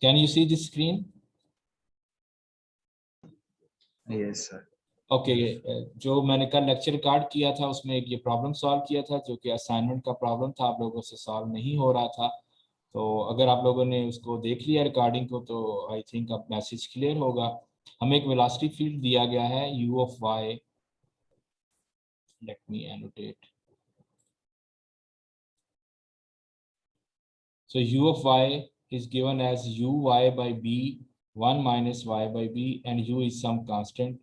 Can you see this screen? Yes sir. Okay, जो मैंने कल लेक्चर रिकॉर्ड किया था उसमें एक ये प्रॉब्लम सॉल्व किया था जो कि असाइनमेंट का प्रॉब्लम था, आप लोगों से सॉल्व नहीं हो रहा था। तो अगर आप लोगों ने उसको देख लिया रिकॉर्डिंग को तो आई थिंक अब मैसेज क्लियर होगा। हमें एक वेलोसिटी फील्ड दिया गया है u of y, let me annotate. So u of y is given as uy by b 1 minus y by b and u is some constant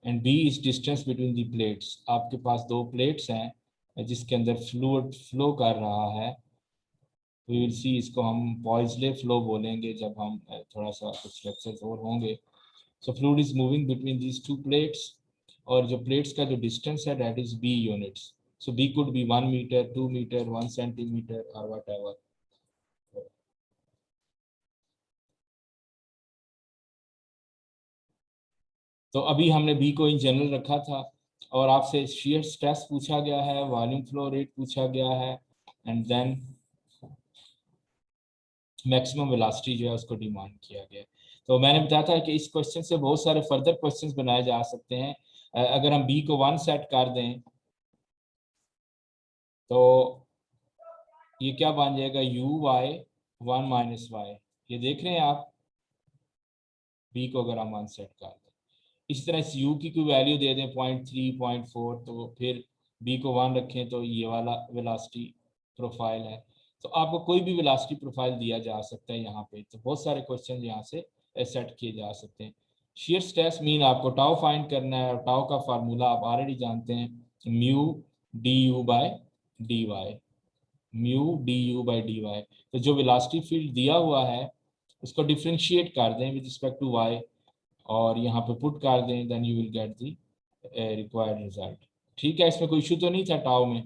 and b is distance between the plates। आपके पास दो plates हैं जिसके अंदर fluid flow कर रहा है। We will see, इसको हम पॉइजले फ्लो बोलेंगे जब हम थोड़ा सा कुछ लेक्चर्स और होंगे। So fluid is moving between these two plates और जो प्लेट्स का जो डिस्टेंस है that is b units। So b could be 1 meter, 2 meter, 1 centimeter or whatever। तो अभी हमने बी को इन जनरल रखा था और आपसे shear स्ट्रेस पूछा गया है, वॉल्यूम फ्लो रेट पूछा गया है एंड देन मैक्सिमम वेलोसिटी जो है उसको डिमांड किया गया है। तो मैंने बताया था कि इस क्वेश्चन से बहुत सारे फर्दर क्वेश्चंस बनाए जा सकते हैं। अगर हम बी को 1 सेट कर दें तो ये क्या बन जाएगा, यू वाई 1 माइनस वाई। ये देख रहे हैं आप, बी को अगर हम 1 सेट कर दें, इसी तरह इस u की कोई वैल्यू दे दें 0.3 0.4, तो फिर b को 1 रखें तो ये वाला वेलोसिटी प्रोफाइल है। तो आपको कोई भी वेलोसिटी प्रोफाइल दिया जा सकता है यहाँ पे। तो बहुत सारे क्वेश्चन यहाँ से सेट किए जा सकते हैं। शेयर स्ट्रेस मीन आपको टाउ फाइंड करना है और टाउ का फार्मूला आप ऑलरेडी जानते हैं, mu d u by d y, mu d u by d y. तो जो वेलोसिटी फील्ड दिया हुआ है उसको डिफ्रेंशिएट कर दें विद रिस्पेक्ट टू वाई और यहाँ पे पुट कर दें, then you will get the required result. ठीक है, इसमें कोई इशू तो नहीं था टाउ में?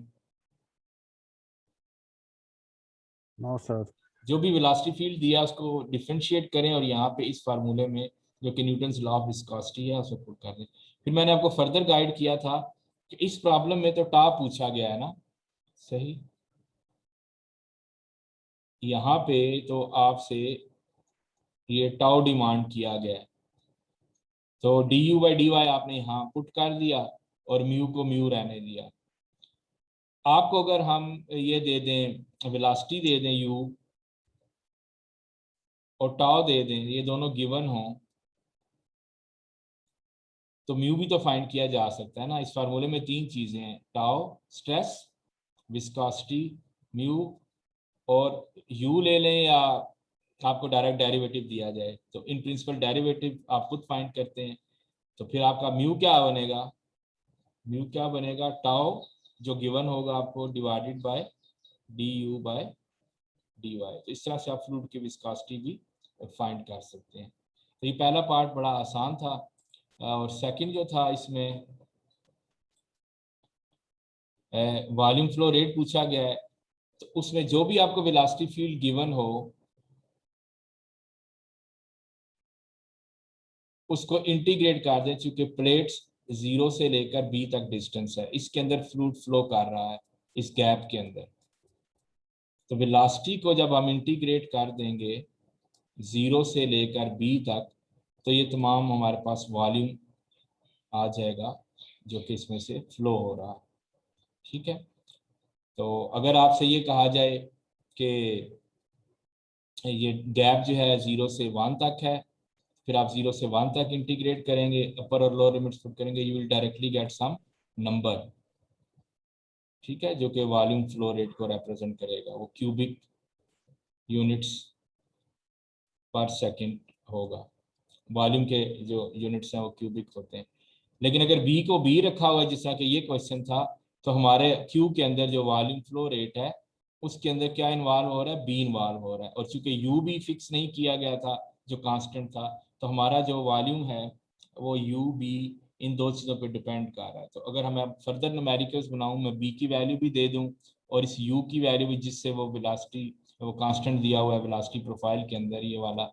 No sir. जो भी वेलोसिटी फील्ड दिया उसको डिफरेंशिएट करें और यहाँ पे इस फार्मूले में जो कि न्यूटन्स लॉ ऑफ विस्कोसिटी है उसको पुट कर दें। फिर मैंने आपको फर्दर गाइड किया था कि इस प्रॉब्लम में तो टाउ पूछा गया है ना, सही। यहाँ पे तो आपसे ये टाउ डिमांड किया गया है, तो d u by d y आपने यहाँ पुट कर दिया और म्यू को म्यू रहने दिया। आपको अगर हम ये दे दें, वेलोसिटी दे दें u और टाउ दे दें, ये दोनों गिवन हो, तो म्यू भी तो फाइंड किया जा सकता है ना। इस फार्मूले में तीन चीजें हैं, टाउ स्ट्रेस, विस्कोसिटी, म्यू, और u ले लें या आपको डायरेक्ट डेरिवेटिव दिया जाए तो इन प्रिंसिपल डेरिवेटिव आप खुद फाइंड करते हैं। तो फिर आपका म्यू क्या बनेगा, म्यू क्या बनेगा, टाउ जो गिवन होगा आपको divided by d u by d y. तो इस तरह से आप फ्लूइड की विस्कोसिटी भी फाइंड कर सकते हैं। तो ये पहला पार्ट बड़ा आसान था और सेकंड जो था इसमें वॉल्यूम फ्लो रेट पूछा गया है। तो उसमें जो भी आपको वेलोसिटी फील्ड गिवन हो उसको इंटीग्रेट कर दें, चूंकि प्लेट्स 0 से लेकर b तक डिस्टेंस है, इसके अंदर फ्लूइड फ्लो कर रहा है इस गैप के अंदर। तो वेलोसिटी को जब हम इंटीग्रेट कर देंगे 0 से लेकर b तक तो ये तमाम हमारे पास वॉल्यूम आ जाएगा जो कि इसमें से फ्लो हो रहा है। ठीक है, तो अगर आपसे ये कहा जाए कि ये गैप जो है 0 से 1 तक है, फिर आप 0 से 1 तक इंटीग्रेट करेंगे, अपर और लोअर लिमिट्स पुट करेंगे, you will directly get some number. ठीक है, जो कि वॉल्यूम फ्लो रेट को रिप्रेजेंट करेगा, वो क्यूबिक यूनिट्स पर सेकंड होगा। वॉल्यूम के जो यूनिट्स हैं वो क्यूबिक होते हैं। लेकिन अगर बी को बी रखा हुआ है जिस तरह कि ये क्वेश्चन था, तो हमारे क्यू के अंदर जो वॉल्यूम फ्लो रेट है उसके अंदर क्या इन्वॉल्व हो रहा है, बी इन्वॉल्व हो रहा है। और चूंकि यू भी फिक्स नहीं किया गया था जो कांस्टेंट था, तो हमारा जो वॉल्यूम है वो यू बी इन दो चीज़ों पे डिपेंड कर रहा है। तो अगर हमें फर्दर न्यूमेरिकल्स बनाऊं, मैं बी की वैल्यू भी दे दूं और इस यू की वैल्यू भी, जिससे वो वेलोसिटी वो कांस्टेंट दिया हुआ है वेलोसिटी प्रोफाइल के अंदर, ये वाला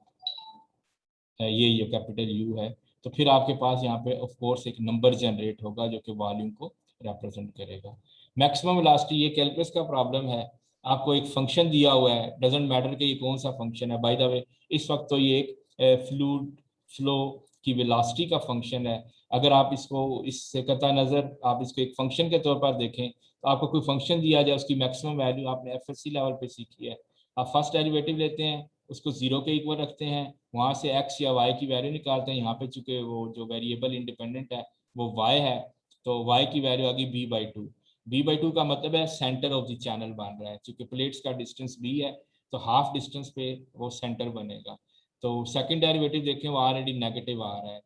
है, ये कैपिटल यू है, तो फिर आपके पास यहाँ पे ऑफ कोर्स एक नंबर जनरेट होगा जो कि वॉल्यूम को रिप्रेजेंट करेगा। मैक्सिमम वेलोसिटी, ये कैलकुलस का प्रॉब्लम है, आपको एक फंक्शन दिया हुआ है, डजेंट मैटर कि ये कौन सा फंक्शन है। बाय द वे इस वक्त तो ये एक फ्लूइड फ्लो की वेलोसिटी का फंक्शन है। अगर आप इसको इससे कता नज़र आप इसको एक फंक्शन के तौर पर देखें तो आपको कोई फंक्शन दिया जाए, उसकी मैक्सिमम वैल्यू आपने एफएससी लेवल पे सीखी है, आप फर्स्ट डेरिवेटिव लेते हैं, उसको जीरो के इक्वल रखते हैं, वहाँ से एक्स या वाई की वैल्यू निकालते हैं। यहाँ पे चूंकि वो जो वेरिएबल इंडिपेंडेंट है वो वाई है, तो वाई की वैल्यू आ गई b/2। b/2 का मतलब है सेंटर ऑफ द चैनल बन रहा है, चूंकि प्लेट्स का डिस्टेंस b है तो हाफ डिस्टेंस पे वो सेंटर बनेगा। तो सेकंड डेरिवेटिव देखें वो ऑलरेडी नेगेटिव आ रहा है,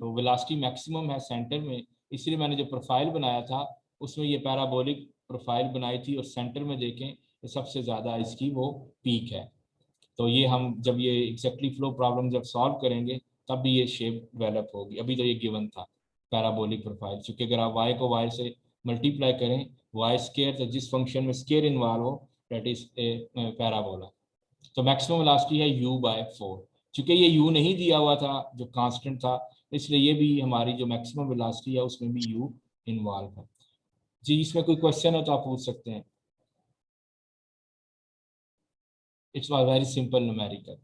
तो वेलोसिटी मैक्सिमम है सेंटर में, इसलिए मैंने जो प्रोफाइल बनाया था उसमें ये पैराबोलिक प्रोफाइल बनाई थी, और सेंटर में देखें तो सबसे ज़्यादा इसकी वो पीक है। तो ये हम जब ये एग्जैक्टली फ्लो प्रॉब्लम जब सॉल्व करेंगे तब भी ये शेप डेवलप होगी। अभी तो ये गिवन था पैराबोलिक प्रोफाइल, क्योंकि अगर आप y को y से मल्टीप्लाई करें y स्केयर, तो जिस फंक्शन में स्केयर इन्वॉल्व हो दैट इज ए पैराबोला। तो मैक्सिमम वेलोसिटी है u/4। चूंकि ये u नहीं दिया हुआ था जो कांस्टेंट था, इसलिए ये भी हमारी जो मैक्सिमम वेलोसिटी है उसमें भी u इन्वॉल्व है। जी इसमें कोई क्वेश्चन हो तो आप पूछ सकते हैं। It's very simple numerical.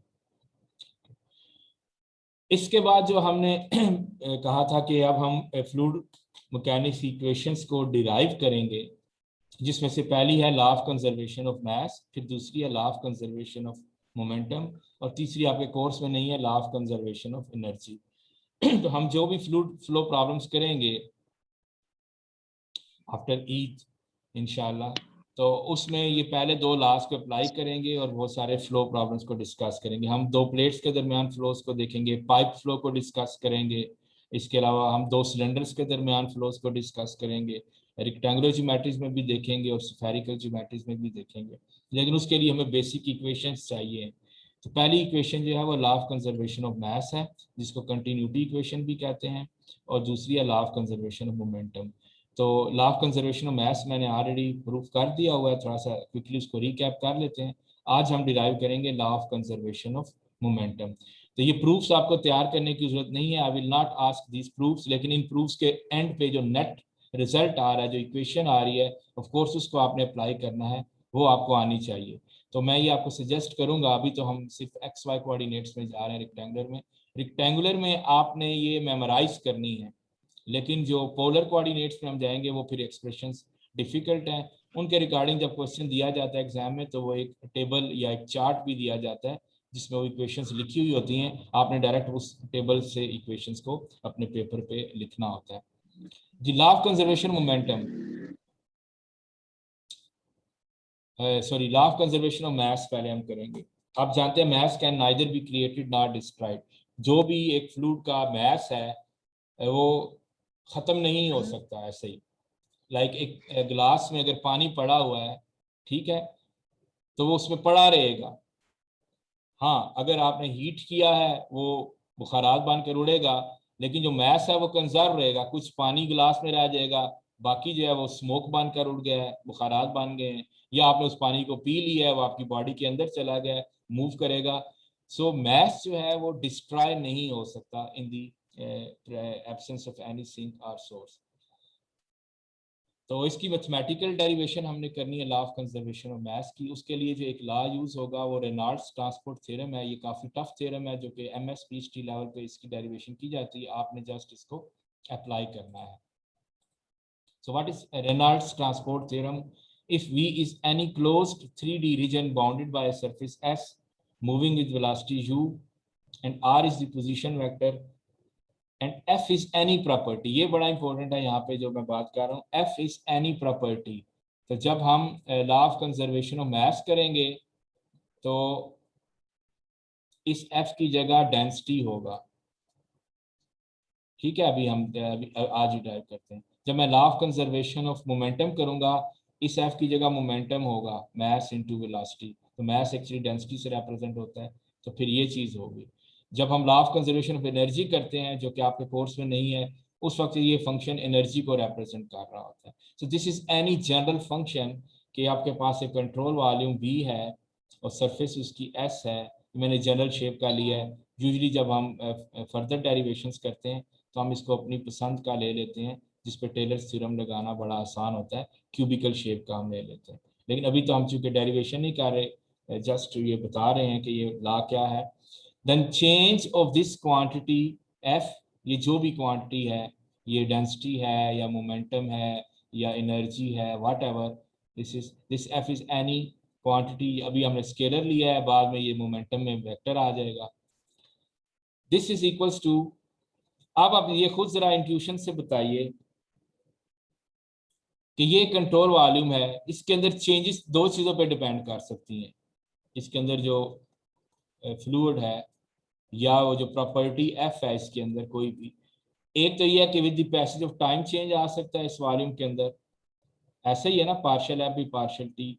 इसके बाद जो हमने कहा था कि अब हम फ्लूइड मैकेनिक्स इक्वेशंस को डिराइव करेंगे, जिसमें से पहली है लॉ ऑफ कंजर्वेशन ऑफ मास, फिर दूसरी है law of conservation of momentum, और तीसरी आपके कोर्स में नहीं है law of conservation of energy. तो हम जो भी फ्लूइड फ्लो प्रॉब्लम्स करेंगे आफ्टर ईद इंशाल्लाह, तो उसमें ये पहले दो लॉज को अप्लाई करेंगे और बहुत सारे फ्लो प्रॉब्लम्स को डिस्कस करेंगे। हम दो प्लेट्स के दरमियान फ्लोज को देखेंगे, पाइप फ्लो को डिस्कस करेंगे, इसके अलावा हम दो सिलेंडर्स के दरमियान फ्लोज को डिस्कस करेंगे, रेक्टेंगुलर ज्योमेट्रीज में भी देखेंगे और स्फेरिकल ज्योमेट्रीज में भी देखेंगे। लेकिन उसके लिए हमें बेसिक इक्वेशंस चाहिए। तो पहली इक्वेशन जो है वो law of conservation of mass है, जिसको कंटिन्यूटी इक्वेशन भी कहते हैं, और दूसरी है law of conservation of momentum. तो law of conservation of mass मैंने ऑलरेडी प्रूफ कर दिया हुआ है, थोड़ा सा क्विकली उसको रिकैप कर लेते हैं। आज हम डिराइव करेंगे law of conservation of momentum. तो ये प्रूफ्स आपको तैयार करने की जरूरत नहीं है, I will not ask these proofs, लेकिन इन प्रूफ्स के एंड पे जो नेट रिजल्ट आ रहा है, जो इक्वेशन आ रही है, ऑफ कोर्स उसको आपने अप्लाई करना है, वो आपको आनी चाहिए। तो मैं ये आपको सजेस्ट करूंगा, अभी तो हम सिर्फ एक्स वाई कोऑर्डिनेट्स में जा रहे हैं रेक्टेंगुलर में आपने ये मेमोराइज करनी है, लेकिन जो पोलर कोऑर्डिनेट्स में हम जाएंगे वो फिर एक्सप्रेशंस डिफिकल्ट हैं। उनके रिगार्डिंग जब क्वेश्चन दिया जाता है एग्जाम में तो वो एक टेबल या एक चार्ट भी दिया जाता है जिसमें वो इक्वेशंस लिखी हुई होती हैं, आपने डायरेक्ट उस टेबल से इक्वेशंस को अपने पेपर पे लिखना होता है। जी law of conservation momentum, sorry law of conservation of mass पहले हम करेंगे। आप जानते हैं mass can neither be created not destroyed. जो भी एक फ्लूइड का मास है वो ख़त्म नहीं हो सकता ऐसे ही। लाइक एक गिलास में अगर पानी पड़ा हुआ है, ठीक है, तो वो उसमें पड़ा रहेगा। हाँ अगर आपने हीट किया है वो बुखारात बन कर उड़ेगा, लेकिन जो मैस है वो कंजर्व रहेगा, कुछ पानी गिलास में रह जाएगा, बाकी जो है वो स्मोक बन कर उड़ गया है, बुखारात बन गए हैं, या आपने उस पानी को पी लिया है वो आपकी बॉडी के अंदर चला गया है, मूव करेगा। सो मैस जो है वो डिस्ट्रॉय नहीं हो सकता in the absence of any sink और सोर्स। तो इसकी मैथमेटिकल डेरिवेशन हमने करनी है law of conservation of mass की। उसके लिए जो एक लॉ यूज होगा वो रेनॉल्ड्स ट्रांसपोर्ट थ्योरम है। ये काफ़ी टफ थ्योरम है जो कि एमएस पीएचडी लेवल पे इसकी डेरिवेशन की जाती है, आपने जस्ट इसको अप्लाई करना है। So what is Reynolds transport theorem? If V is any closed 3D region bounded by a surface S moving with velocity u and R is the position vector and F is any property, ये बड़ा important है यहाँ पे जो मैं बात कर रहा हूँ, एफ इज एनी प्रॉपर्टी। तो जब हम लॉ ऑफ कंजर्वेशन ऑफ मास करेंगे तो इस एफ की जगह डेंसिटी होगा, ठीक है। अभी हम आज ही टाइप करते हैं। जब मैं law of conservation of momentum करूंगा, इस एफ की जगह मोमेंटम होगा मास इनटू वेलोसिटी, तो मास एक्चुअली डेंसिटी से रिप्रेजेंट होता है, तो फिर ये चीज़ होगी। जब हम law of conservation of energy करते हैं जो कि आपके कोर्स में नहीं है, उस वक्त ये फंक्शन एनर्जी को रिप्रेजेंट कर रहा होता है। So this is any general function कि आपके पास एक कंट्रोल वॉल्यूम V है और सरफेस उसकी S है, मैंने जनरल शेप का लिया है। यूजली जब हम फर्दर डेरिवेशंस करते हैं तो हम इसको अपनी पसंद का ले लेते हैं, जिस पे टेलर्स थ्योरम लगाना बड़ा आसान होता है, क्यूबिकल शेप का हम ले लेते हैं। लेकिन अभी तो हम चूंकि डेरिवेशन नहीं कर रहे, जस्ट ये बता रहे हैं कि ये लॉ क्या है। Then change of this quantity F, ये जो भी क्वांटिटी है, ये डेंसिटी है या मोमेंटम है या एनर्जी है, what ever this F is any quantity. अभी हमने स्केलर लिया है, बाद में ये मोमेंटम में वेक्टर आ जाएगा। दिस इज इक्वल्स टू, अब आप ये खुद जरा इंट्यूशन से बताइए कि ये कंट्रोल वॉल्यूम है, इसके अंदर चेंजेस दो चीज़ों पे डिपेंड कर सकती हैं। इसके अंदर जो फ्लूइड है या वो जो प्रॉपर्टी एफ है इसके अंदर कोई भी, एक तो ये है कि with the passage of time change आ सकता है इस वॉल्यूम के अंदर, ऐसे ही है ना, पार्शियल एफ भी पार्शियल टी।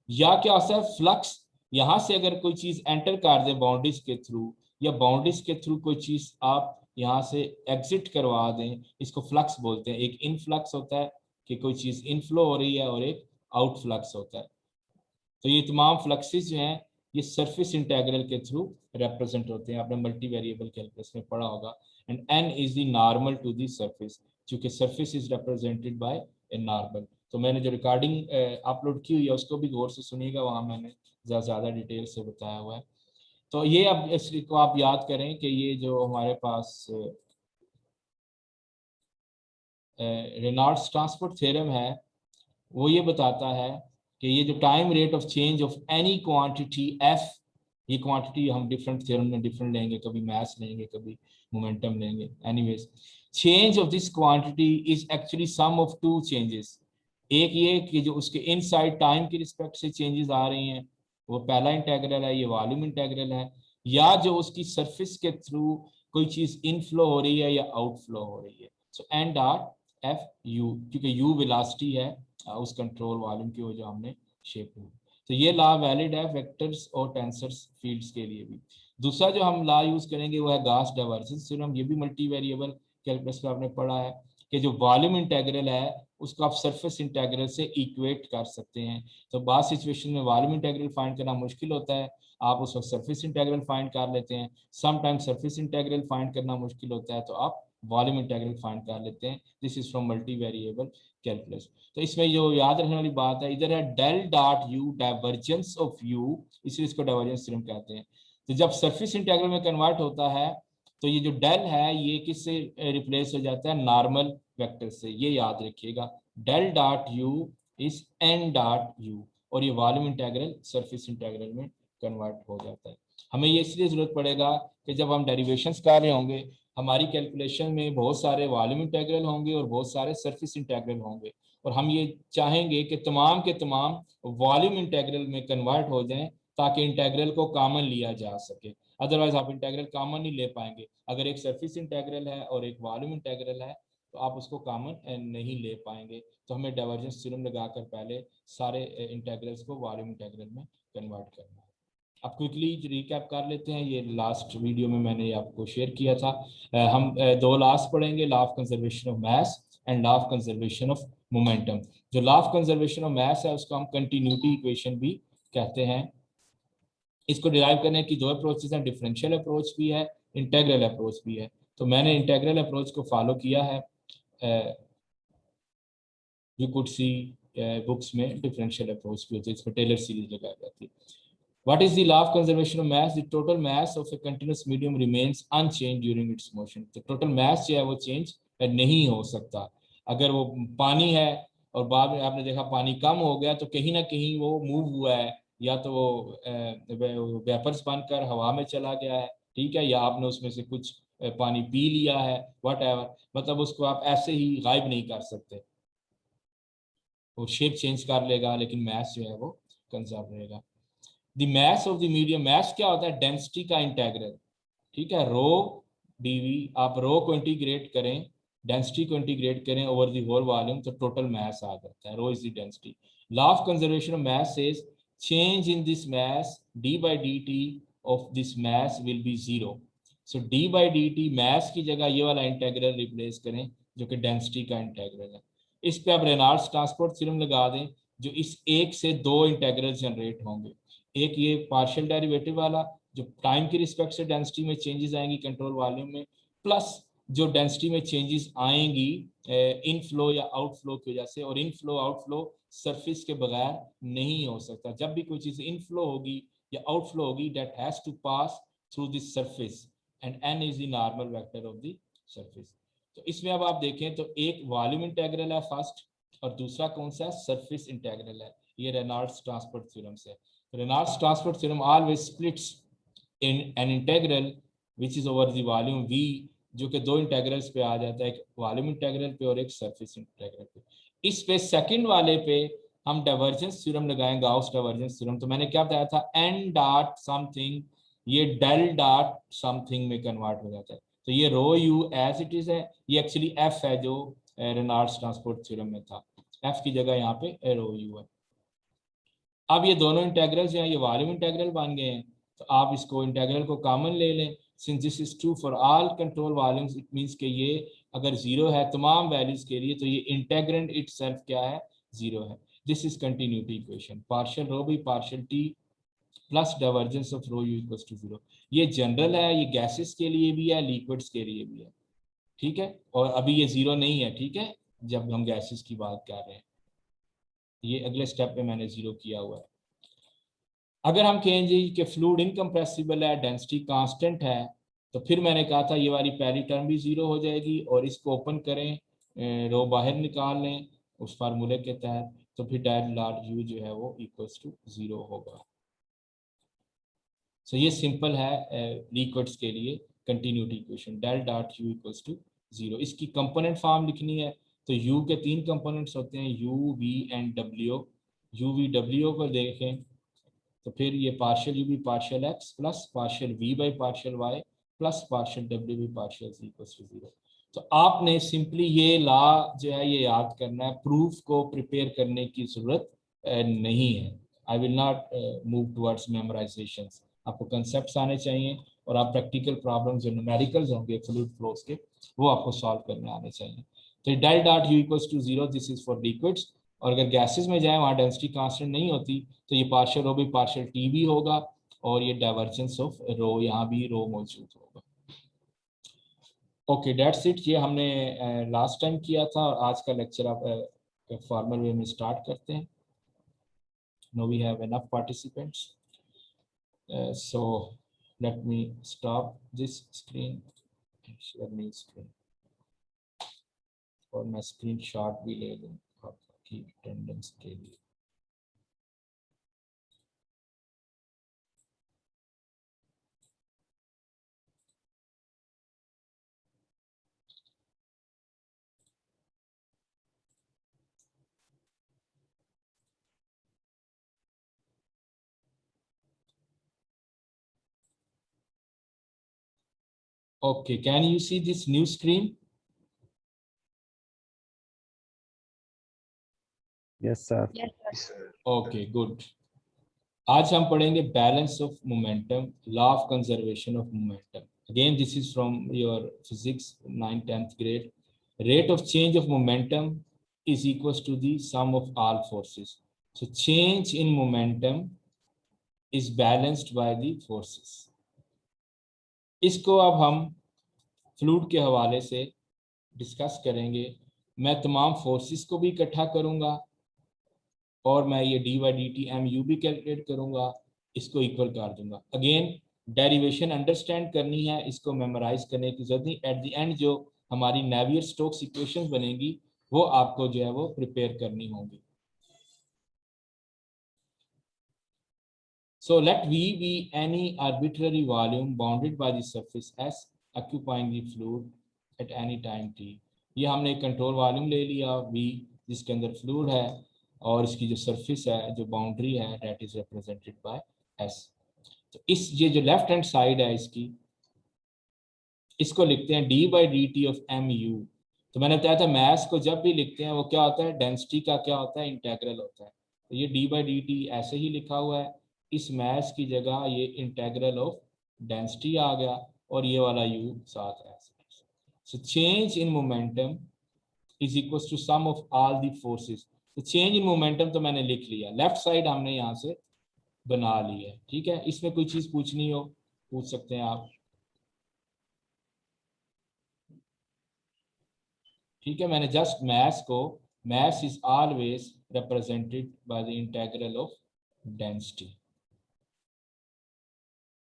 या क्या होता है फ्लक्स, यहाँ से अगर कोई चीज़ एंटर कर दे बाउंड्रीज के थ्रू, या बाउंड्रीज के थ्रू कोई चीज़ आप यहाँ से एग्जिट करवा दें, इसको फ्लक्स बोलते हैं। एक इनफ्लक्स होता है कि कोई चीज़ इनफ्लो हो रही है, और एक आउटफ्लक्स होता है। तो ये तमाम फ्लक्सेस जो हैं ये सरफेस इंटीग्रल के थ्रू रिप्रेजेंट होते हैं, आपने मल्टी वेरिएबल कैलकुलस में पढ़ा होगा। And n is the normal to the surface, क्योंकि surface is represented by a normal. तो मैंने जो रिकॉर्डिंग अपलोड की हुई है उसको भी गौर से सुनिएगा, वहाँ मैंने ज़्यादा डिटेल से बताया हुआ है। तो ये अब इसको आप याद करें कि ये जो हमारे पास रेनॉल्ड्स ट्रांसपोर्ट थ्योरम है वो ये बताता है कि ये जो time rate of change of any quantity F, ये क्वांटिटी हम डिफरेंट थ्योरम में डिफरेंट लेंगे, कभी मास लेंगे, कभी मोमेंटम लेंगे। Anyways, change of this quantity is actually sum of two changes. एक ये कि जो उसके इनसाइड टाइम की रिस्पेक्ट से चेंजेस आ रही हैं, वो पहला इंटेग्रल है, ये वॉल्यूम इंटेग्रल है। या जो उसकी सरफेस के थ्रू कोई चीज़ इनफ्लो हो रही है या आउटफ्लो हो रही है। सो एन डॉट एफ यू, क्योंकि यू वेलोसिटी है उस कंट्रोल वॉल्यूम की, वो जो हमने शेप हुई। तो ये लॉ वैलिड है वेक्टर्स और टेंसर्स फील्ड्स के लिए भी। दूसरा जो हम लॉ यूज करेंगे वो है गॉस डाइवर्जेंस थ्योरम। ये भी मल्टी वेरिएबल कैलकुलस में आपने पढ़ा है कि जो वॉल्यूम इंटीग्रल है उसको आप सरफेस इंटीग्रल से इक्वेट कर सकते हैं। तो बाद सिचुएशन में वॉल्यूम इंटीग्रल फाइंड करना मुश्किल होता है, आप उस वक्त सरफेस इंटीग्रल फाइंड कर लेते हैं। समटाइम सरफेस इंटीग्रल फाइंड करना मुश्किल होता है तो आप वॉल्यूम इंटीग्रल फाइंड कर लेते हैं। This is from multi variable calculus. तो इसमें जो याद रखने वाली बात है, इधर है del dot u, divergence of u, इसलिए इसको डाइवर्जेंस थ्योरम कहते हैं। तो जब सरफेस इंटीग्रल में कन्वर्ट होता है तो ये जो डेल है ये किससे रिप्लेस हो जाता है, नॉर्मल वेक्टर से। ये याद रखिएगा, del dot u is n dot u, और ये वॉल्यूम इंटीग्रल सरफेस इंटीग्रल में कन्वर्ट हो जाता है। हमें ये इसलिए जरूरत पड़ेगा कि जब हम डेरिवेशंस कर रहे होंगे, हमारी कैलकुलेशन में बहुत सारे वॉल्यूम इंटीग्रल होंगे और बहुत सारे सरफेस इंटीग्रल होंगे, और हम ये चाहेंगे कि तमाम के तमाम वॉल्यूम इंटीग्रल में कन्वर्ट हो जाएं ताकि इंटीग्रल को कॉमन लिया जा सके। अदरवाइज आप इंटीग्रल कॉमन नहीं ले पाएंगे। अगर एक सरफेस इंटीग्रल है और एक वॉल्यूम इंटीग्रल है तो आप उसको कॉमन नहीं ले पाएंगे। तो हमें डाइवर्जेंस थ्योरम लगाकर पहले सारे इंटीग्रल्स को वॉल्यूम इंटीग्रल में कन्वर्ट करना है। अब क्विकली रिकैप कर लेते हैं, ये लास्ट वीडियो में मैंने आपको शेयर किया था। हम दो लॉस पढ़ेंगे, law of conservation of mass and law of conservation of momentum. जो law of conservation of mass है उसको हम कंटिन्यूटी इक्वेशन भी कहते हैं। इसको डिराइव करने की दो अप्रोचेस हैं, डिफरेंशियल अप्रोच भी है, इंटेग्रल अप्रोच भी है। तो मैंने इंटेग्रल अप्रोच को फॉलो किया है। यू कुड सी बुक्स में डिफरेंशियल अप्रोच भी होती है, इसमें टेलर सीरीज लगाई जाती है। What is the law of conservation of mass? The total mass of a continuous medium remains unchanged during its motion. तो total mass जो है वो चेंज नहीं हो सकता। अगर वो पानी है और बाद में आपने देखा पानी कम हो गया तो कहीं ना कहीं वो मूव हुआ है, या तो वो वेपर्स बनकर हवा में चला गया है, ठीक है, या आपने उसमें से कुछ पानी पी लिया है, वट एवर, मतलब उसको आप ऐसे ही गायब नहीं कर सकते। वो शेप चेंज कर लेगा लेकिन मैस जो है वो कंजर्व रहेगा। The mass of the medium, mass क्या होता है, डेंसिटी का इंटीग्रल, ठीक है, रो डीवी। आप रो को इंटीग्रेट करें, डेंसिटी को इंटीग्रेट करें ओवर द होल वॉल्यूम तो टोटल मास आ जाता है, rho is the density. Law of conservation of mass says change in this mass d by d t of this mass will be zero. So d by d t mass की जगह ये वाला integral replace करें जो कि density का integral है। इस पे आप रेनॉल्ड्स ट्रांसपोर्ट थ्योरम लगा दें, जो इस एक से दो इंटीग्रल जनरेट होंगे। एक ये पार्शियल डेरिवेटिव वाला जो टाइम की रिस्पेक्ट से डेंसिटी में चेंजेस आएंगी कंट्रोल वॉल्यूम में, प्लस जो डेंसिटी में चेंजेस आएंगी इनफ्लो या आउटफ्लो की वजह से, और इनफ्लो आउटफ्लो सरफेस के बगैर नहीं हो सकता। जब भी कोई चीज़ इनफ्लो होगी या आउटफ्लो होगी, that has to pass through this surface and n is the normal vector of the surface. तो इसमें अब आप देखें तो एक वॉल्यूम इंटीग्रल है फर्स्ट, और दूसरा कौन सा है, सरफेस इंटीग्रल है। ये रेनॉल्ड्स ट्रांसपोर्ट थ्योरम से। Reynolds transport theorem always splits in an integral which is over the volume v, जो कि दो इंटीग्रल्स पे आ जाता है, एक वॉल्यूम इंटीग्रल पे और एक सरफेस इंटीग्रल पे। इस पे सेकंड वाले पे हम डाइवर्जेंस थ्योरम लगाएंगे, गाउस डाइवर्जेंस थ्योरम। तो मैंने क्या बताया था, n डॉट समथिंग ये डेल डॉट समथिंग में कन्वर्ट हो जाता है। तो ये रो यू एज इट इज है, ये एक्चुअली f है जो रेनॉल्ड्स ट्रांसपोर्ट थ्योरम में था, f की जगह यहाँ पे रो यू है। अब ये दोनों इंटीग्रल्स जो हैं ये वॉल्यूम इंटीग्रल बन गए हैं, तो आप इसको इंटीग्रल को कॉमन ले लें। Since this is true for all control volumes, it means कि ये अगर जीरो है तमाम वैल्यूज के लिए, तो ये इंटीग्रेंड इटसेल्फ क्या है, जीरो है। This is continuity equation, partial rho by partial t plus divergence of rho u equals to zero. ये जनरल है, ये गैसेस के लिए भी है, लिक्विड्स के लिए भी है, ठीक है। और अभी ये जीरो नहीं है, ठीक है, जब हम गैसेस की बात कर रहे हैं। ये अगले स्टेप पे मैंने जीरो किया हुआ है। अगर हम कहें जी कि फ्लूइड इनकम्प्रेसिबल है, डेंसिटी कांस्टेंट है, तो फिर मैंने कहा था ये वाली पहली टर्म भी जीरो हो जाएगी, और इसको ओपन करें, रो बाहर निकाल लें उस फार्मूले के तहत, तो फिर डेल डॉट यू जो है वो इक्वल्स टू जीरो होगा। सो ये सिंपल है लिक्विड्स के लिए continuity equation, del dot u equals to zero. इसकी कंपोनेंट फॉर्म लिखनी है, तो यू के तीन कंपोनेंट्स होते हैं, यू वी एंड डब्ल्यू। यू वी डब्ल्यू को देखें तो फिर ये partial u by partial x plus partial v by partial y plus partial डब्ल्यू by partial z equals to zero. तो आपने सिंपली ये लॉ जो है ये याद करना है, प्रूफ को प्रिपेयर करने की जरूरत नहीं है। I will not move towards memorization. आपको कंसेप्ट आने चाहिए, और आप प्रैक्टिकल प्रॉब्लम जो न्यूमेरिकल्स होंगे फ्लूइड फ्लोस के, वो आपको सॉल्व करने आने चाहिए। तो del dot u equals to zero, this is for liquids. और अगर गैसेस में जाए वहाँ डेंसिटी कांस्टेंट नहीं होती, तो ये पार्शियल रो भी पार्शियल टी भी होगा, और ये डाइवर्जेंस ऑफ रो, यहाँ भी रो मौजूद होगा। Okay that's it. ये हमने लास्ट टाइम किया था, और आज का लेक्चर आप फॉर्मल वे में स्टार्ट करते हैं। No we have enough participants, so let me stop this screen, share new screen, और मैं स्क्रीन शॉट भी ले लूँ आपकी अटेंडेंस के लिए। Okay, can you see this new screen? Yes, sir. Yes, sir. Okay, good. आज हम पढ़ेंगे balance of momentum, law of conservation of momentum. Again this is from your physics 9th 10th grade. Rate of change of momentum is equals to the sum of all forces. So change in momentum is balanced by the forces. इसको अब हम fluid के हवाले से discuss करेंगे। मैं तमाम forces को भी इकट्ठा करूंगा, और मैं ये d by d t m u भी कैलकुलेट करूंगा, इसको इक्वल कर दूंगा। अगेन डेरिवेशन अंडरस्टैंड करनी है, इसको मेमोराइज करने की जरूरत नहीं। एट द एंड जो हमारी नेवियर स्टोक्स इक्वेशंस बनेंगी, वो आपको जो है वो प्रिपेयर करनी होगी। So let V be any arbitrary volume bounded by the surface S occupying the fluid at any time t. ये हमने एक कंट्रोल वॉल्यूम ले लिया V, जिसके अंदर फ्लूइड है, और इसकी जो सरफेस है, जो बाउंड्री है, that is represented bye S। तो इस ये जो लेफ्ट हैंड साइड है इसकी, इसको लिखते हैं d by d t of m u. तो मैंने बताया था मैथ्स को जब भी लिखते हैं वो क्या होता है, डेंसिटी का क्या होता है, इंटेग्रल होता है। तो ये डी बाई डी टी ऐसे ही लिखा हुआ है, इस मैथ्स की जगह ये इंटेग्रल ऑफ डेंसिटी आ गया, और ये वाला यू साथ है। So change in momentum is equal to sum of all the forces. तो चेंज इन मोमेंटम तो मैंने लिख लिया, लेफ्ट साइड हमने यहाँ से बना ली है, ठीक है। इसमें कोई चीज पूछनी हो पूछ सकते हैं आप। ठीक है, मैंने just mass is always represented by the integral of density।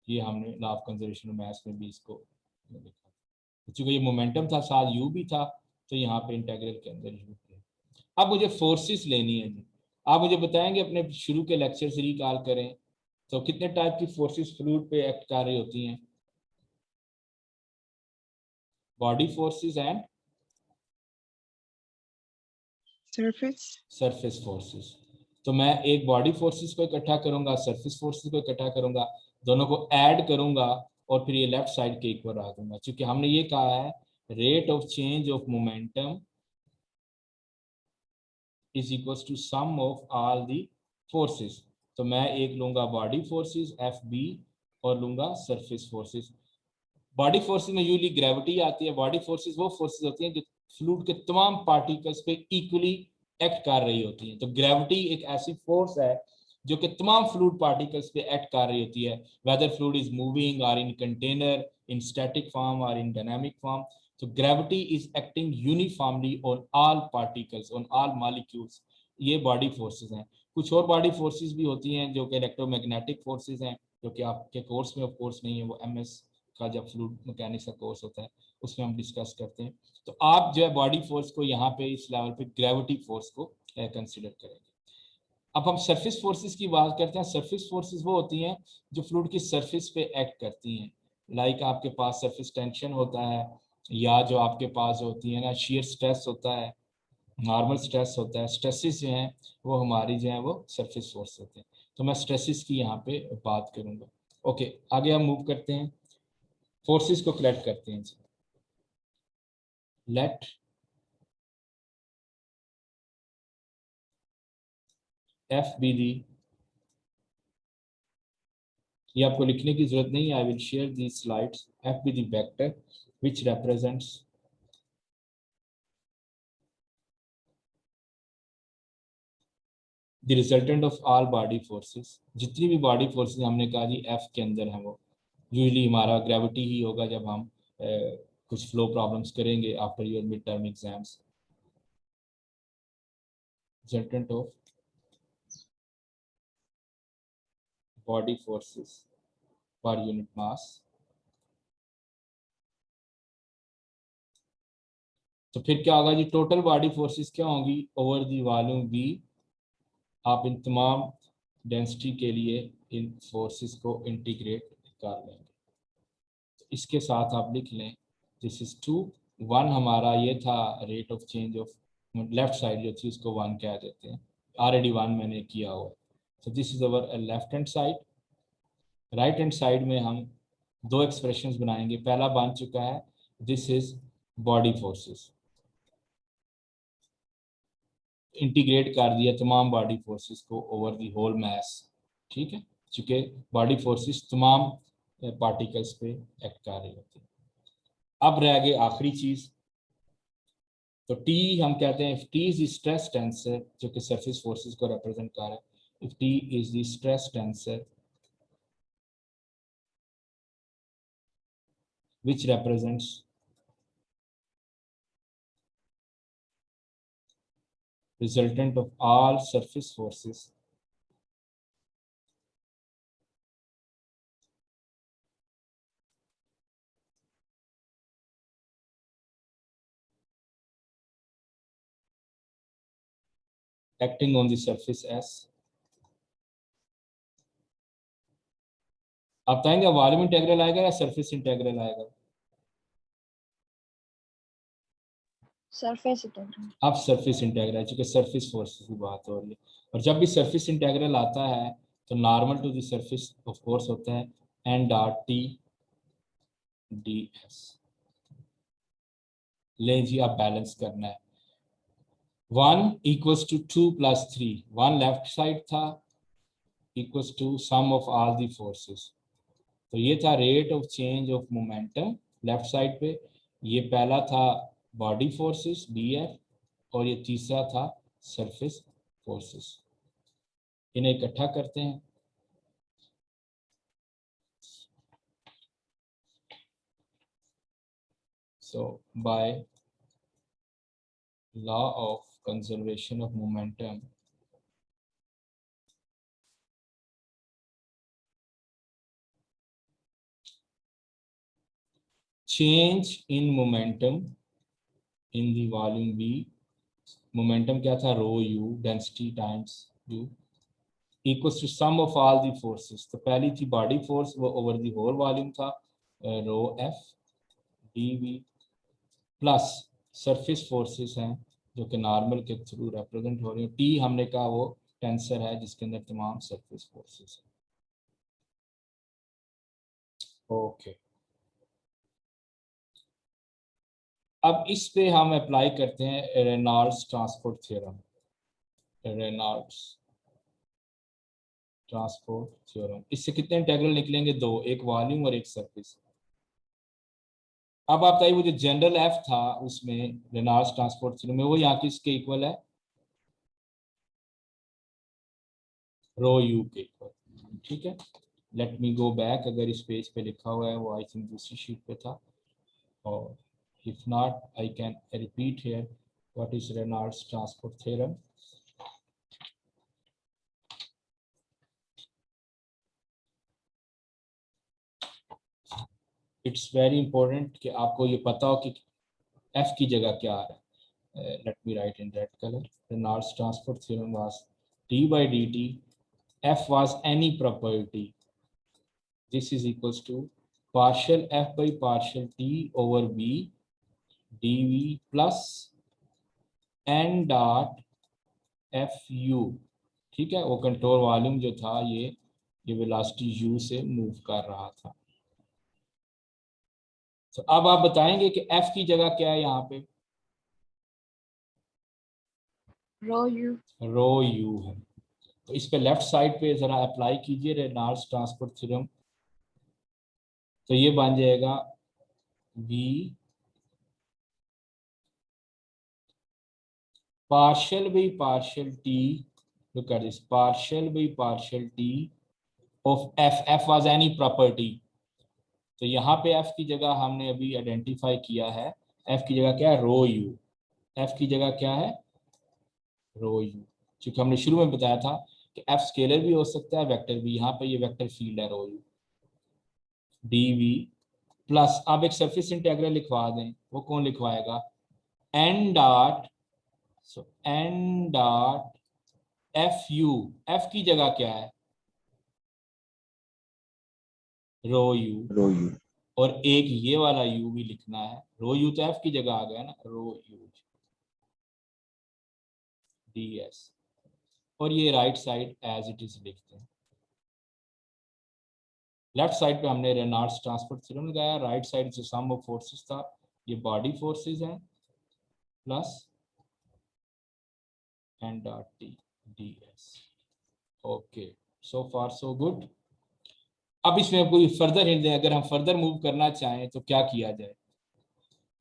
ये हमने लॉ ऑफ कंजर्वेशन ऑफ मास में भी इसको लिखा, क्योंकि ये मोमेंटम था साथ यू भी था, तो यहाँ पे इंटीग्रल के अंदर यू थे। अब मुझे फोर्सेस लेनी है जी। आप मुझे बताएंगे अपने शुरू के लेक्चर से रिकॉल करें तो कितने टाइप की फोर्सेस फ्लूइड पे एक्ट कर रही होती हैं? Body forces and surface forces. तो मैं एक बॉडी फोर्सेस को इकट्ठा करूंगा, सरफेस फोर्सेस को इकट्ठा करूंगा, दोनों को ऐड करूंगा और फिर ये लेफ्ट साइड के इक्वल रख दूंगा, क्योंकि हमने ये कहा है rate of change of momentum is equal to sum of all the forces. तो मैं एक लूंगा बॉडी फोर्सेस एफ बी और लूंगा सरफेस फोर्सेस। बॉडी फोर्सेस में यूजली ग्रेविटी आती है। बॉडी फोर्सेस वो फोर्सेस होती हैं जो फ्लूइड के तमाम पार्टिकल्स पे इक्वली एक्ट कर रही होती हैं। तो ग्रेविटी एक ऐसी फोर्स है जो कि तमाम फ्लूइड पार्टिकल्स पे एक्ट कर रही होती है, वेदर फ्लूइड इज मूविंग और इन कंटेनर, इन स्टैटिक फॉर्म और इन डायनामिक फॉर्म। तो gravity is acting uniformly on all particles, on all molecules. ये बॉडी फोर्सेस हैं। कुछ और बॉडी फोर्सेस भी होती हैं जो कि इलेक्ट्रोमैग्नेटिक फोर्सेस हैं, जो कि आपके कोर्स में ऑफ कोर्स नहीं है, वो एमएस का जब फ्लूइड मैकेनिक्स का कोर्स होता है उसमें हम डिस्कस करते हैं। तो आप जो है बॉडी फोर्स को यहाँ पे इस लेवल पे ग्रेविटी फोर्स को कंसिडर करेंगे। अब हम सरफेस फोर्सेस की बात करते हैं। सरफेस फोर्सेस वो होती हैं जो फ्लूइड की सरफेस पे एक्ट करती हैं। लाइक आपके पास सरफेस टेंशन होता है, या जो आपके पास होती है ना शियर स्ट्रेस होता है, नॉर्मल स्ट्रेस होता है। स्ट्रेसेस जो हैं वो हमारी जो है वो सरफेस फोर्स होते हैं। तो मैं स्ट्रेसेस की यहाँ पे बात करूँगा। ओके, आगे हम मूव करते हैं, फोर्सेस को कलेक्ट करते हैं। लेट एफ बी दी, ये आपको लिखने की जरूरत नहीं है, I will share the slides. F be the vector which represents the resultant of all body forces. जितनी भी बॉडी फोर्सेस हमने कहा जी एफ के अंदर है, वो यूजली हमारा ग्रेविटी ही होगा जब हम कुछ फ्लो प्रॉब्लम्स करेंगे after your mid term exams. Resultant of body forces per unit mass. तो फिर क्या होगा जी, टोटल बॉडी फोर्सेस क्या होंगी ओवर दी वॉल्यूम वी। आप इन तमाम डेंसिटी के लिए इन फोर्सेस को इंटीग्रेट कर लेंगे। तो इसके साथ आप लिख लें दिस इज 2। 1 हमारा ये था rate of change of left side जो थी उसको 1 कह देते हैं, ऑलरेडी 1 मैंने किया हुआ। तो this is our left hand side. Right hand side में हम दो एक्सप्रेशंस बनाएंगे। पहला बन चुका है, this is body forces, integrate कर दिया तमाम बॉडी फोर्सेस को ओवर द होल मास। ठीक है, चूंकि बॉडी फोर्सेस तमाम पार्टिकल्स पे एक्ट कर रही होती है। अब रह गए आखिरी चीज, तो टी हम कहते हैं, if T is the stress tensor जो कि सरफेस फोर्सेस को रिप्रेजेंट कर रहा है, if T is the stress tensor which represents resultant of all surface forces acting on the surface S। आप बताएंगे वॉल्यूम इंटीग्रल आएगा या सरफेस इंटीग्रल आएगा? Surface integral. अब सरफेस इंटीग्रल, चूंकि सरफेस फोर्सेस की बात हो रही है, और जब भी सरफेस इंटीग्रल आता है तो normal to the surface of course होता है n dot t d s. ले जी, आप बैलेंस करना है। 1 equals to 2 plus 3, 1 left side था equals to sum of all the forces. तो ये था rate of change of momentum left side पे, ये पहला था बॉडी फोर्सेस बी एफ, और ये तीसरा था सरफेस फोर्सेस। इन्हें इकट्ठा करते हैं। So by law of conservation of momentum change in momentum in the volume V, momentum क्या था, रो u, density times u equals to sum of all the forces. तो पहली थी बॉडी फोर्स, वो ओवर द होल वॉल्यूम था, रो f dv plus surface forces हैं जो कि नॉर्मल के थ्रू रिप्रेजेंट हो रही है, टी हमने कहा वो टेंसर है जिसके अंदर तमाम सरफेस फोर्सेस हैं। ओके, अब इस पे हम अप्लाई करते हैं Reynolds transport theorem. Reynolds transport theorem, इससे कितने इंटीग्रल निकलेंगे, दो, एक वॉल्यूम और एक सरफेस। अब आप बताइए वो जो जनरल एफ था उसमें रेनॉल्ड्स ट्रांसपोर्ट थ्योरम में, वो यहाँ किसके इक्वल है, रो यू के इक्वल। ठीक है, लेट मी गो बैक, अगर इस पेज पे लिखा हुआ है वो आई थिंक दूसरी शीट पे था, और if not I can repeat here what is Reynolds transport theorem. It's very important कि आपको ये पता हो कि F की जगह क्या आ रहा है। Let me write in red color. Reynolds transport theorem was d by dt, F was any property. This is equals to partial F by partial T over B dV plus n dot fu। ठीक है, वो control volume जो था ये velocity u से move कर रहा था। तो अब आप बताएंगे कि f की जगह क्या है यहाँ पे, रो u है। तो इस पे लेफ्ट साइड पे जरा अप्लाई कीजिए रेनॉल्ड्स ट्रांसपोर्ट थ्योरम, तो ये बन जाएगा v partial by partial t, look at this, partial by partial t of f was any property। तो यहाँ पे f की जगह हमने अभी आइडेंटिफाई किया है, f की जगह क्या है, रो u, f की जगह क्या है, रो u, क्योंकि हमने शुरू में बताया था कि f स्केलर भी हो सकता है, वेक्टर भी, यहाँ पे ये वेक्टर फील्ड है रो u dv प्लस, अब एक सरफेस इंटीग्रल लिखवा दें, वो कौन लिखवाएगा, n डॉट, सो n डॉट fu, f की जगह क्या है, रो u, और एक ये वाला u भी लिखना है, रो u तो f की जगह आ गया ना, रो u ds, और ये right side as it is लिखते हैं। लेफ्ट साइड पे हमने रेनॉल्ड्स ट्रांसपोर्ट थ्योरम लगाया, राइट साइड जो सम ऑफ फोर्सेस था ये बॉडी फोर्सेस हैं plus n dot t ds। Okay, so far so good. अब इसमें कोई फर्दर हिंट दें, अगर हम फर्दर मूव करना चाहें तो क्या किया जाए,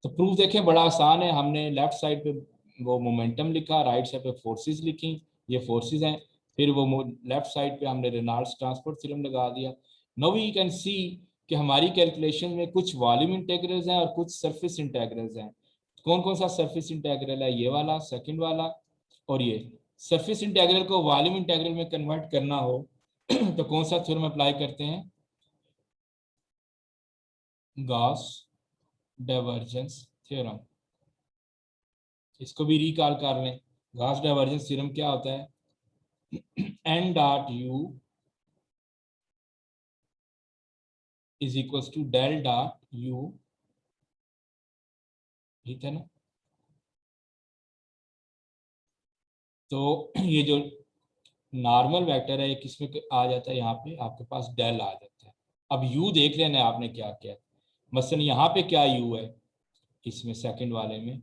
तो प्रूफ देखें बड़ा आसान है, हमने लेफ्ट साइड पे वो मोमेंटम लिखा, राइट साइड पे फोर्सेस लिखी, ये फोर्सेस हैं, फिर वो लेफ्ट साइड पे हमने रेनॉल्ड्स ट्रांसपोर्ट थ्योरम लगा दिया। नाउ वी कैन सी कि हमारी कैलकुलेशन में कुछ वॉल्यूम इंटीग्रल्स हैं और कुछ सरफेस इंटीग्रल्स हैं। कौन कौन सा सरफेस इंटीग्रल है, ये वाला, सेकंड वाला, और ये सरफेस इंटीग्रल को वॉल्यूम इंटीग्रल में कन्वर्ट करना हो तो कौन सा थ्योरम अप्लाई करते हैं, गॉस डाइवर्जेंस थ्योरम। इसको भी रिकॉल कर लें, गॉस डाइवर्जेंस थ्योरम क्या होता है, n dot u is equals to del dot u, ठीक है ना। तो ये जो नॉर्मल वेक्टर है किसमें आ जाता है, यहाँ पे आपके पास डेल आ जाता है। अब u देख लेना है आपने क्या किया, मसलन यहाँ पे क्या u है, इसमें सेकंड वाले में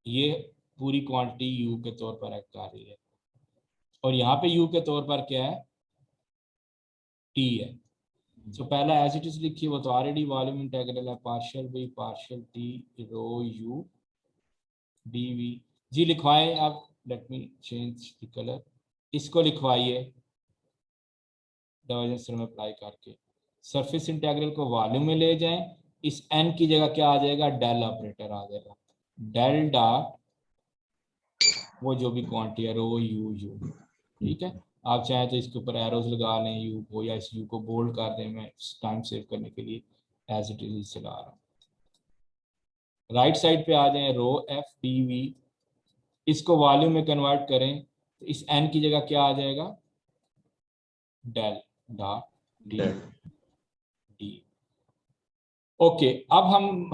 ये पूरी क्वांटिटी u के तौर पर एक्ट कर रही है, और यहाँ पे u के तौर पर क्या है, t है। तो पहला एज इट इज लिखिए, वो तो ऑलरेडी वॉल्यूम इंटीग्रल है, partial by partial t rho u dv। जी लिखवाएं आप, let me change the colour, इसको लिखवाइए डाइवर्जेंस थ्योरम अप्लाई करके, सरफेस इंटीग्रल को वॉल्यूम में ले जाएं, इस n की जगह क्या आ जाएगा, डेल ऑपरेटर आ जाएगा, डेल डॉट वो जो भी क्वांटिटी है रो यू यू, ठीक है। आप चाहें तो इसके ऊपर एरोज लगा लें यू को, या इस यू को बोल्ड कर दें, मैं टाइम सेव करने के लिए एज इट इज चला रहा हूँ। राइट साइड पे आ जाएं, रो एफ डी वी, इसको वॉल्यूम में कन्वर्ट करें तो इस एन की जगह क्या आ जाएगा, del dot d d. Okay, अब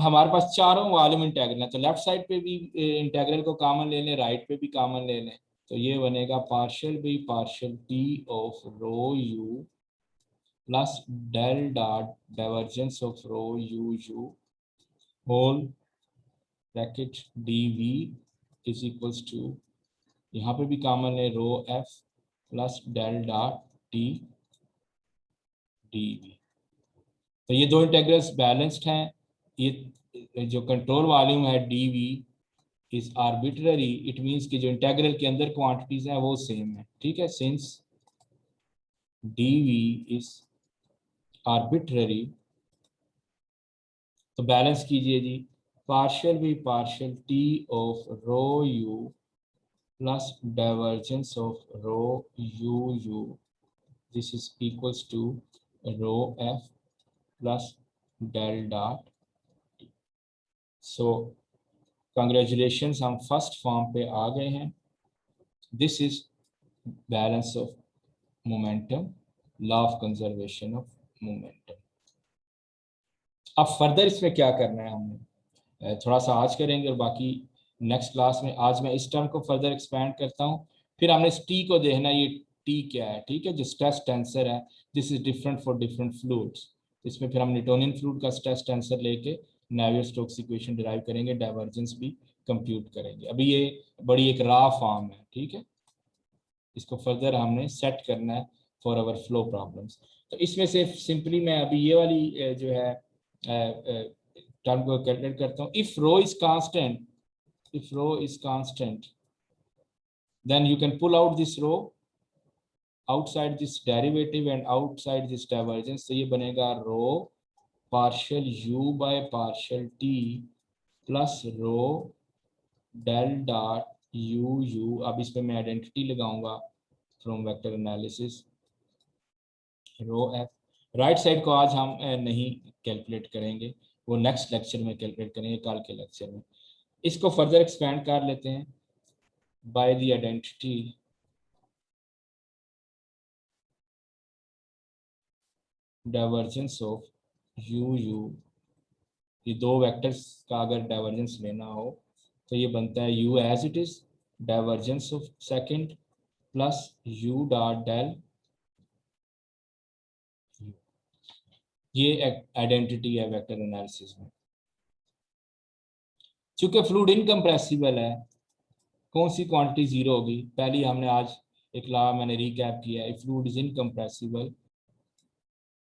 हमारे पास चारों वॉल्यूम इंटेग्रल है, तो लेफ्ट साइड पे भी इंटेग्रल को कॉमन ले लें, राइट पे भी कॉमन ले लें, तो ये बनेगा partial b partial t of rho u plus del dot divergence of rho u u whole bracket d v is equals to, यहाँ पे भी कॉमन है rho f plus del dot t d v. तो ये दो integrals balanced हैं। ये जो कंट्रोल वॉल्यूम है d v is arbitrary, it means कि जो इंटेग्रल के अंदर क्वांटिटीज हैं वो सेम है, ठीक है। Since d v is arbitrary, तो बैलेंस कीजिए जी, partial b partial t of rho u plus divergence of rho u u, this is equals to rho f plus del dot. So congratulations, हम first form पे आ गए हैं। This is balance of momentum, law of conservation of momentum. अब further इसमें क्या करना है हमने, थोड़ा सा आज करेंगे और बाकी नेक्स्ट क्लास में। आज मैं इस टर्म को फर्दर एक्सपैंड करता हूँ, फिर हमने इस टी को देखना, ये टी क्या है, ठीक है, जो स्ट्रेस टेंसर है, this is different for different fluids. इसमें फिर हम न्यूटोनियन फ्लूइड का स्ट्रेस टेंसर लेके नेवियर-स्टोक्स इक्वेशन डिराइव करेंगे, डाइवर्जेंस भी कंप्यूट करेंगे। अभी ये बड़ी एक रॉ फॉर्म है, ठीक है, इसको फर्दर हमने सेट करना है फॉर आवर फ्लो प्रॉब्लम्स। तो इसमें से सिंपली मैं अभी ये वाली जो है टर्म को कैलकुलेट करता हूँ। If rho is constant, if rho is constant, then you can pull out this rho outside this derivative and outside this divergence, तो ये बनेगा rho partial u by partial t plus rho del dot u u। अब इस पे मैं identity लगाऊंगा from vector analysis, rho F. Right side को आज हम नहीं कैलकुलेट करेंगे, वो नेक्स्ट लेक्चर में कैलकुलेट करेंगे, कल के लेक्चर में। इसको फर्दर एक्सपेंड कर लेते हैं by the identity divergence of you you. ये दो वेक्टर्स का अगर डाइवर्जेंस लेना हो तो ये बनता है u as it is divergence of second plus u dot del. ये आइडेंटिटी है वेक्टर एनालिसिस में। चूंकि फ्लूइड इनकम्प्रेसिबल है, कौन सी क्वांटिटी जीरो होगी, पहली हमने आज एक लॉ मैंने रिकैप किया है, fluid is incompressible.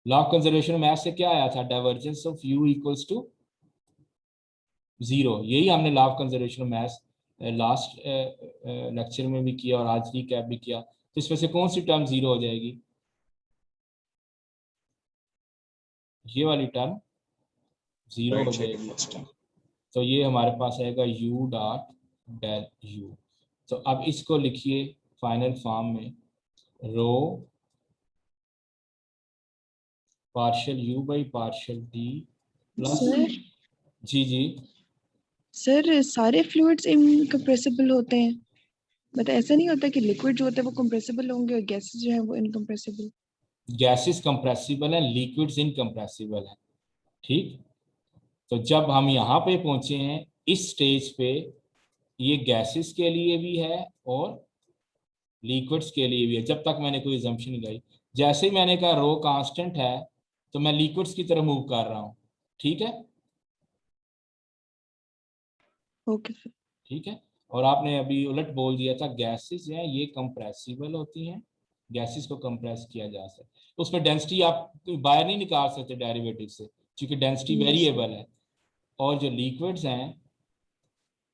Law of conservation में मैथ से क्या आया था, divergence of u equals to zero. यही हमने law of conservation of mass last lecture में भी किया और आज रिकैप भी किया। तो इसमें से कौन सी टर्म जीरो हो जाएगी, ये वाली टर्म जीरो हो जाएगी। तो ये हमारे पास आएगा u डॉट डेल u। तो अब इसको लिखिए फाइनल फॉर्म में, rho partial u by partial t plus, जी जी सर सारे फ्लूइड्स इनकम्प्रेसिबल होते हैं, बट ऐसा नहीं होता कि लिक्विड जो होते हैं वो कंप्रेसिबल होंगे और गैसेस जो है वो इनकम्प्रेसिबल। गैसेस कंप्रेसिबल है, लिक्विड्स इनकम्प्रेसिबल है, ठीक। तो जब हम यहाँ पे पहुंचे हैं इस स्टेज पे, ये गैसेस के लिए भी है और लिक्विड्स के लिए भी है, जब तक मैंने कोई अजम्पशन नहीं लगाई। जैसे ही मैंने कहा रो कांस्टेंट है तो मैं लिक्विड्स की तरफ मूव कर रहा हूँ, ठीक है, ओके सर, ठीक है। और आपने अभी उलट बोल दिया था, गैसेस हैं ये कंप्रेसिबल होती हैं, गैसेस को कंप्रेस किया जा सकता है, उसमें डेंसिटी आप बाहर नहीं निकाल सकते डेरिवेटिव से, क्योंकि डेंसिटी वेरिएबल है। और जो लिक्विड्स हैं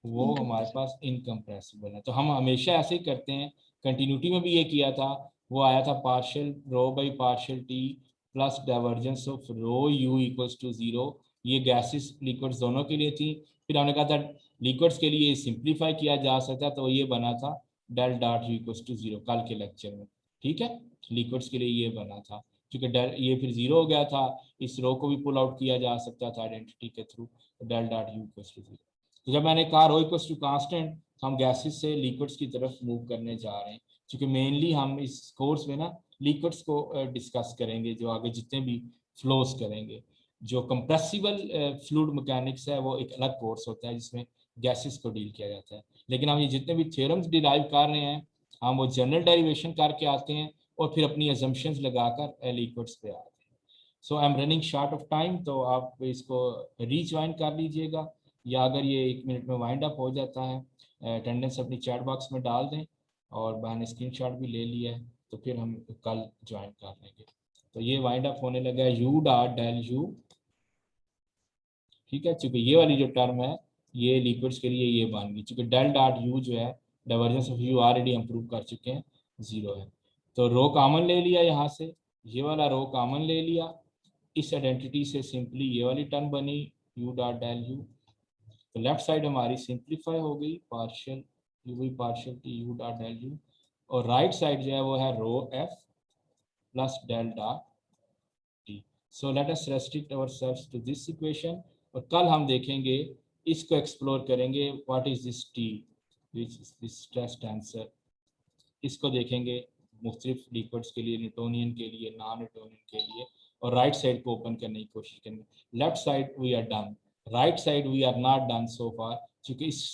वो हमारे पास इनकम्प्रेसिबल है। तो हम हमेशा ऐसे ही करते हैं, कंटिन्यूटी में भी ये किया था, वो आया था partial rho by partial t plus divergence of rho u equals to zero. ये गैसेस लिक्विड्स दोनों के लिए थी। फिर हमने कहा था लिक्विड्स के लिए सिंप्लीफाई किया जा सकता है, तो ये बना था del dot u equals to 0 कल के लेक्चर में, ठीक है। लिक्विड्स के लिए ये बना था, क्योंकि ये फिर 0 हो गया था, इस रो को भी पुल आउट किया जा सकता था आइडेंटिटी के through, del dot u equals to 0। तो जब मैंने कहा रो इक्वल्स टू कांस्टेंट, हम गैसेस से लिक्विड्स की तरफ मूव करने जा रहे हैं, क्योंकि मेनली हम इस कोर्स में ना लिक्विड्स को डिस्कस करेंगे, जो आगे जितने भी फ्लोस करेंगे। जो कंप्रेसिबल फ्लूइड मैकेनिक्स है वो एक अलग कोर्स होता है जिसमें गैसेस को डील किया जाता है, लेकिन हम ये जितने भी थ्योरम्स डिराइव कर रहे हैं हम वो जनरल डेरिवेशन करके आते हैं और फिर अपनी अजम्पशंस लगाकर लिक्विड्स पे आते हैं। So I am running short of time, तो आप इसको रीज्वाइन कर लीजिएगा, या अगर ये 1 मिनट में वाइंड अप हो जाता है अटेंडेंस अपनी चैट बॉक्स में डाल दें, और मैंने स्क्रीनशॉट भी ले लिया है, तो फिर हम कल ज्वाइन कर लेंगे। तो ये वाइंड अप होने लगा यू डॉट डेल यू, ठीक है, चूंकि ये वाली जो टर्म है ये लिक्विड्स के लिए ये बन गई, चूंकि डेल डॉट यू जो है डाइवर्जेंस ऑफ यू ऑलरेडी हम प्रूव कर चुके हैं 0 है। तो रो कॉमन ले लिया यहाँ से, ये वाला रो कॉमन ले लिया, इस आइडेंटिटी से सिंपली ये वाली टर्म बनी यू डॉट डेल यू। तो लेफ्ट साइड हमारी सिंप्लीफाई हो गई, पार्शियल यू हुई partial t u dot del u, और राइट साइड जो है वो है rho f plus del dot t. So let us restrict ourselves to this equation, और कल हम देखेंगे इसको एक्सप्लोर करेंगे, what is this t which is this stress tensor, इसको देखेंगे मुख्तलिफ लिक्विड्स के लिए, न्यूटोनियन के लिए, नॉन न्यूटोनियन के लिए, और राइट साइड को ओपन करने की कोशिश करेंगे। Left side we are done, right side we are not done so far, क्योंकि इस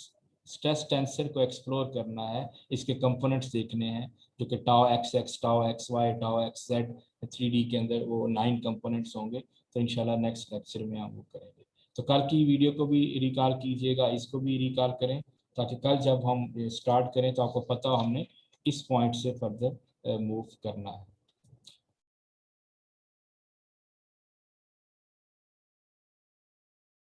स्ट्रेस टेंसर को एक्सप्लोर करना है, इसके कंपोनेंट्स देखने हैं, जो कि tau x x, tau x y, tau x z 3D के अंदर वो 9 कंपोनेंट्स होंगे। तो इंशाल्लाह नेक्स्ट लेक्चर में हम वो करेंगे। तो कल की वीडियो को भी रिकॉल कीजिएगा, इसको भी रिकॉल करें, ताकि कल जब हम स्टार्ट करें तो आपको पता हो हमने इस पॉइंट से फर्दर मूव करना है।